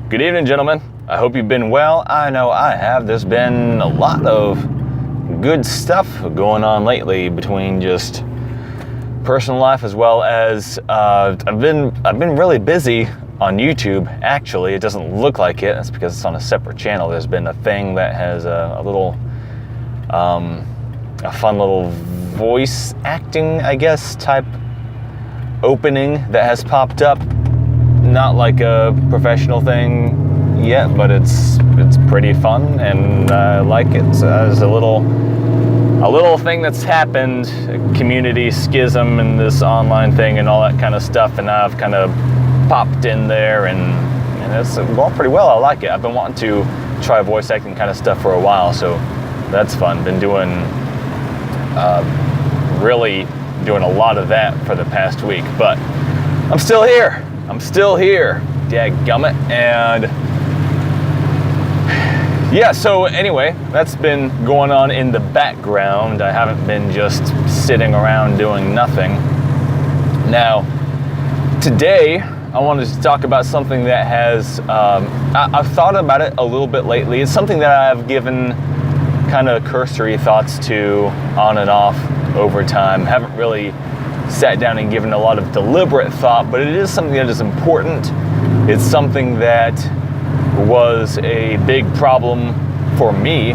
Good evening, gentlemen. I hope you've been well. I know I have. There's been a lot of good stuff going on lately between just personal life as well as I've been really busy on YouTube. Actually, it doesn't look like it. That's because it's on a separate channel. There's been a thing that has a fun little voice acting, I guess, type opening that has popped up. Not like a professional thing yet, but it's pretty fun and I like it. So there's a little thing that's happened, a community schism and this online thing and all that kind of stuff, and I've kind of popped in there and it's going pretty well. I like it. I've been wanting to try voice acting kind of stuff for a while, so that's fun. Been doing really doing a lot of that for the past week, but I'm still here. Dadgummit. And yeah, so anyway, that's been going on in the background. I haven't been just sitting around doing nothing. Now, today, I wanted to talk about something that has, I've thought about it a little bit lately. It's something that I've given kind of cursory thoughts to on and off over time. Haven't really sat down and given a lot of deliberate thought, but it is something that is important. It's something that was a big problem for me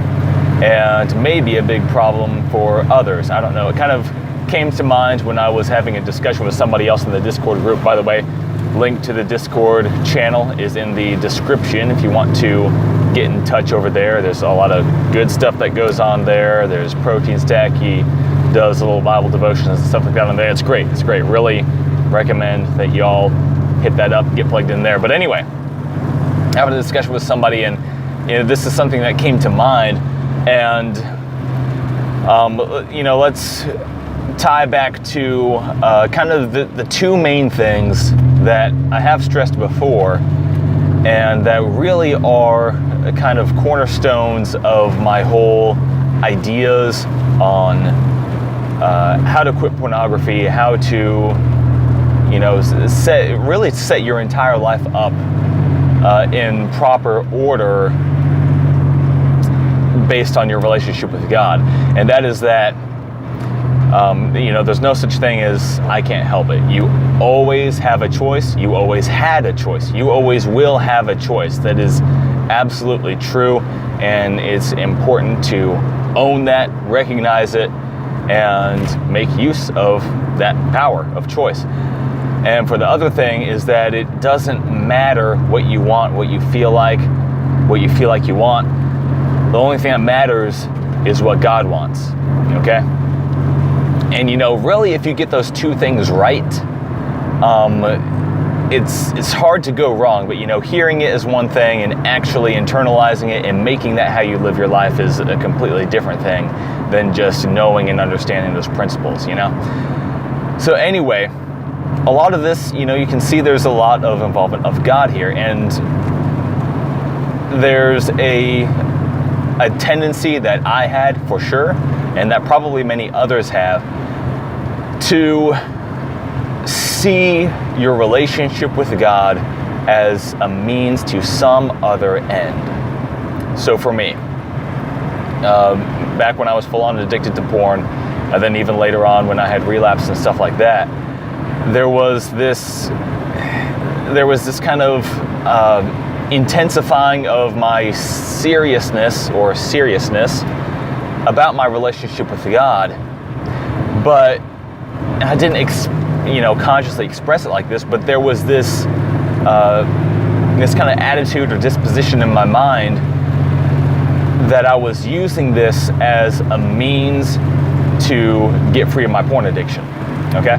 and maybe a big problem for others. I don't know. It kind of came to mind when I was having a discussion with somebody else in the Discord group. By the way, link to the Discord channel is in the description if you want to get in touch over there. There's a lot of good stuff that goes on there. There's Protein Stack. He does a little Bible devotions and stuff like that on there. It's great. Really recommend that y'all hit that up, get plugged in there. But anyway, having a discussion with somebody, and this is something that came to mind, and let's tie back to kind of the two main things that I have stressed before, and that really are kind of cornerstones of my whole ideas on how to quit pornography, how to, set your entire life up in proper order based on your relationship with God. And that is that, there's no such thing as I can't help it. You always have a choice. You always had a choice. You always will have a choice. That is absolutely true. And it's important to own that, recognize it, and make use of that power of choice. And for the other thing is that it doesn't matter what you want, what you feel like you want. The only thing that matters is what God wants, okay? And really, if you get those two things right, it's hard to go wrong. But hearing it is one thing, and actually internalizing it and making that how you live your life is a completely different thing than just knowing and understanding those principles. So anyway, a lot of this, you can see there's a lot of involvement of God here, and there's a tendency that I had for sure, and that probably many others have, to see your relationship with God as a means to some other end. So for me, back when I was full-on addicted to porn, and then even later on when I had relapse and stuff like that, there was this kind of intensifying of my seriousness about my relationship with God, but I didn't consciously express it like this, but there was this kind of attitude or disposition in my mind that I was using this as a means to get free of my porn addiction, okay?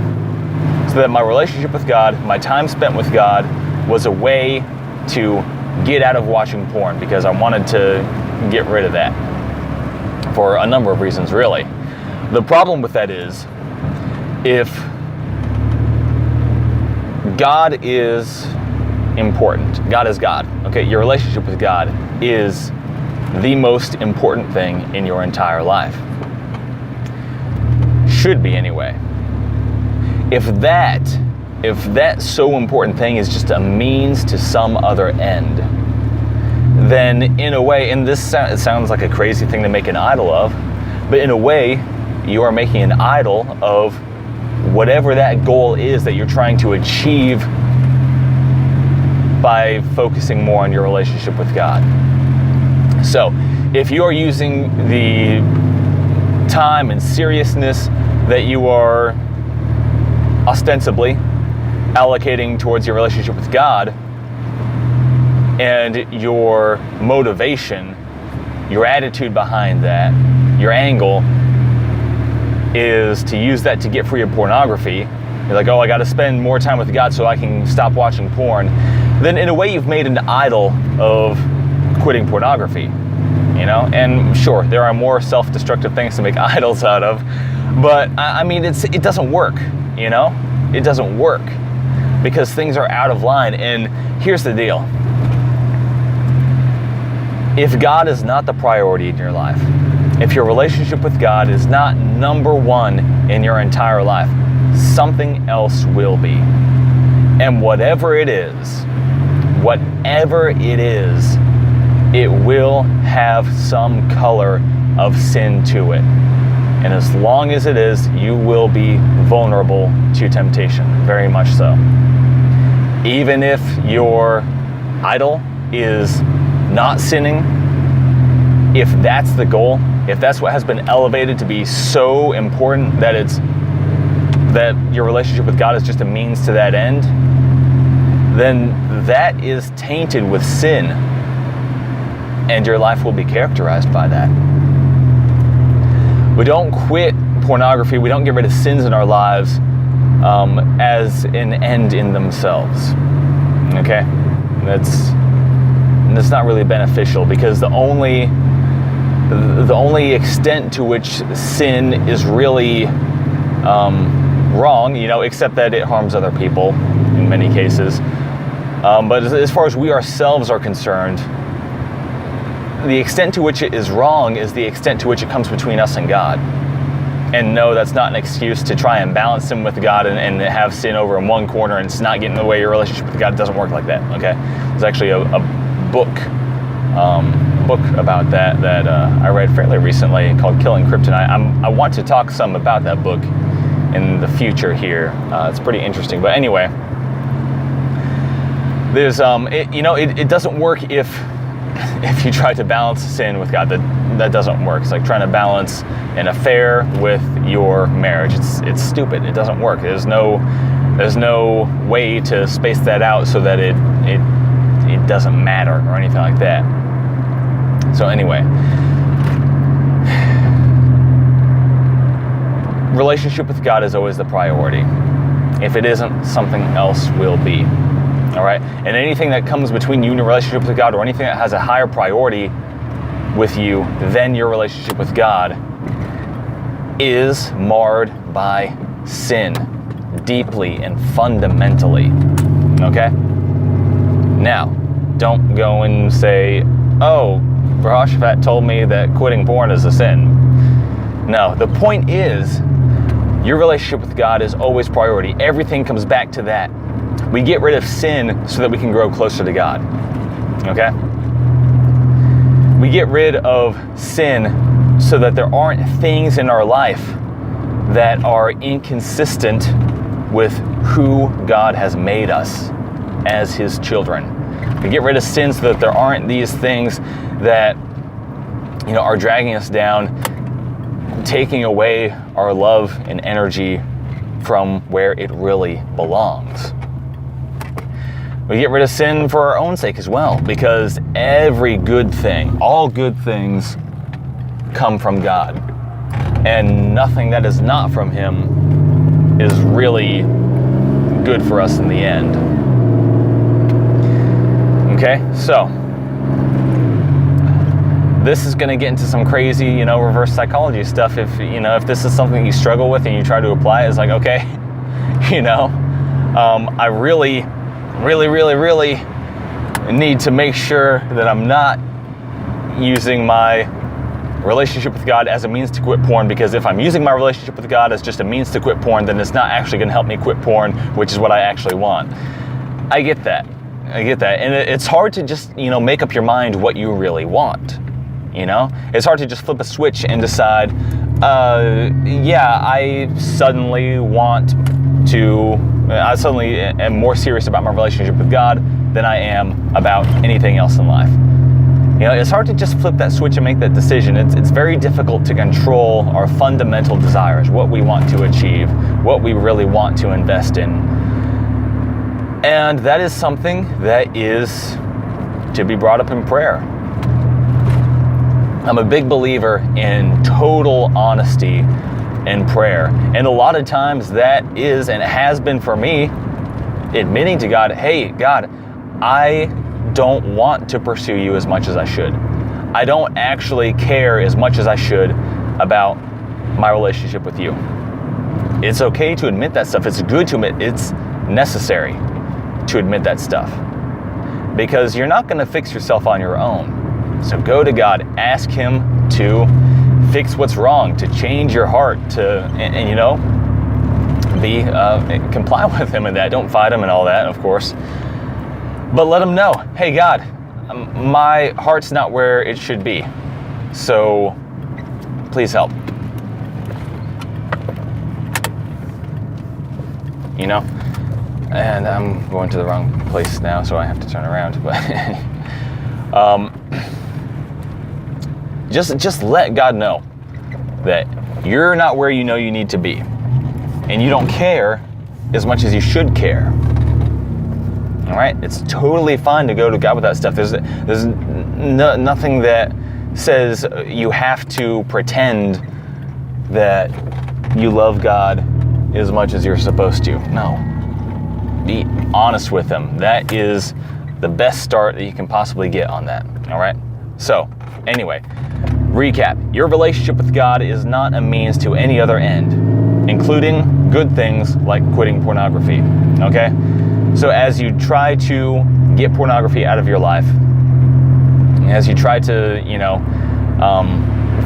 So that my relationship with God, my time spent with God, was a way to get out of watching porn, because I wanted to get rid of that for a number of reasons, really. The problem with that is, if God is important, God is God, okay? Your relationship with God is the most important thing in your entire life. Should be, anyway. If that so important thing is just a means to some other end, then in a way, and it sounds like a crazy thing to make an idol of, but in a way, you are making an idol of whatever that goal is that you're trying to achieve by focusing more on your relationship with God. So, if you are using the time and seriousness that you are ostensibly allocating towards your relationship with God, and your motivation, your attitude behind that, your angle is to use that to get free of pornography, you're like, oh, I got to spend more time with God so I can stop watching porn, then in a way you've made an idol of quitting pornography, you know? And sure, there are more self-destructive things to make idols out of, but I mean, it doesn't work, you know? It doesn't work because things are out of line. And here's the deal. If God is not the priority in your life, if your relationship with God is not number one in your entire life, something else will be. And whatever it is, it will have some color of sin to it. And as long as it is, you will be vulnerable to temptation, very much so. Even if your idol is not sinning, if that's the goal, if that's what has been elevated to be so important that your relationship with God is just a means to that end, then that is tainted with sin, and your life will be characterized by that. We don't quit pornography, we don't get rid of sins in our lives as an end in themselves. Okay? That's not really beneficial, because the only extent to which sin is really wrong, you know, except that it harms other people in many cases. But as far as we ourselves are concerned, the extent to which it is wrong is the extent to which it comes between us and God. And no, that's not an excuse to try and balance sin with God and have sin over in one corner and it's not getting in the way of your relationship with God. It doesn't work like that, okay? There's actually a book about that I read fairly recently called Killing Kryptonite. I want to talk some about that book in the future here. It's pretty interesting. But anyway, there's it doesn't work if you try to balance sin with God. That doesn't work. It's like trying to balance an affair with your marriage. It's stupid. It doesn't work. There's no way to space that out so that it doesn't matter or anything like that. So anyway, relationship with God is always the priority. If it isn't, something else will be. All right? And anything that comes between you and your relationship with God, or anything that has a higher priority with you than your relationship with God, is marred by sin, deeply and fundamentally. Okay? Now, don't go and say, oh, Jehoshaphat told me that quitting porn is a sin. No, the point is, your relationship with God is always priority. Everything comes back to that. We get rid of sin so that we can grow closer to God. Okay? We get rid of sin so that there aren't things in our life that are inconsistent with who God has made us as His children. We get rid of sin so that there aren't these things that, you know, are dragging us down, taking away our love and energy from where it really belongs. We get rid of sin for our own sake as well, because every good thing, all good things, come from God. And nothing that is not from Him is really good for us in the end. Okay, so this is going to get into some crazy, reverse psychology stuff. If this is something you struggle with and you try to apply it, it's like, okay, I really need to make sure that I'm not using my relationship with God as a means to quit porn, because if I'm using my relationship with God as just a means to quit porn, then it's not actually going to help me quit porn, which is what I actually want. I get that. I get that. And it's hard to just, make up your mind what you really want. It's hard to just flip a switch and decide, I suddenly am more serious about my relationship with God than I am about anything else in life. It's hard to just flip that switch and make that decision. It's very difficult to control our fundamental desires, what we want to achieve, what we really want to invest in. And that is something that is to be brought up in prayer. I'm a big believer in total honesty in prayer. And a lot of times that is, and it has been for me, admitting to God, hey, God, I don't want to pursue you as much as I should. I don't actually care as much as I should about my relationship with you. It's okay to admit that stuff. It's good to admit. It's necessary to admit that stuff, because you're not going to fix yourself on your own. So go to God, ask Him to fix what's wrong, to change your heart, to comply with Him in that. Don't fight Him and all that, of course. But let Him know, hey God, my heart's not where it should be. So please help. And I'm going to the wrong place now, so I have to turn around. But just let God know that you're not where you know you need to be, and you don't care as much as you should care. All right, it's totally fine to go to God with that stuff. There's nothing that says you have to pretend that you love God as much as you're supposed to. No. Be honest with Him. That is the best start that you can possibly get on that. All right? So, anyway, recap. Your relationship with God is not a means to any other end, including good things like quitting pornography. Okay? So as you try to get pornography out of your life, as you try to,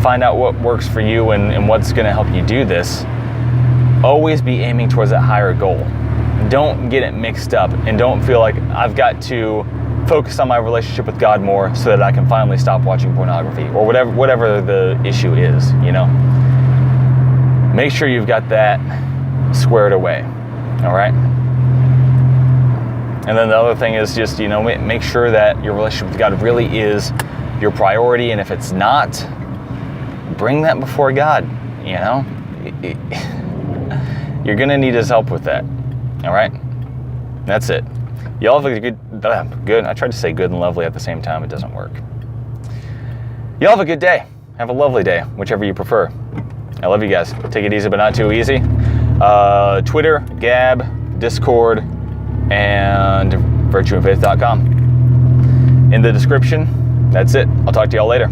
find out what works for you and what's going to help you do this, always be aiming towards that higher goal. Don't get it mixed up, and don't feel like I've got to focus on my relationship with God more so that I can finally stop watching pornography, or whatever the issue is, Make sure you've got that squared away, all right? And then the other thing is just, make sure that your relationship with God really is your priority, and if it's not, bring that before God, You're going to need His help with that. All right? That's it. Y'all have a good. I tried to say good and lovely at the same time. It doesn't work. Y'all have a good day. Have a lovely day, whichever you prefer. I love you guys. Take it easy, but not too easy. Twitter, Gab, Discord, and virtueandfaith.com. In the description. That's it. I'll talk to y'all later.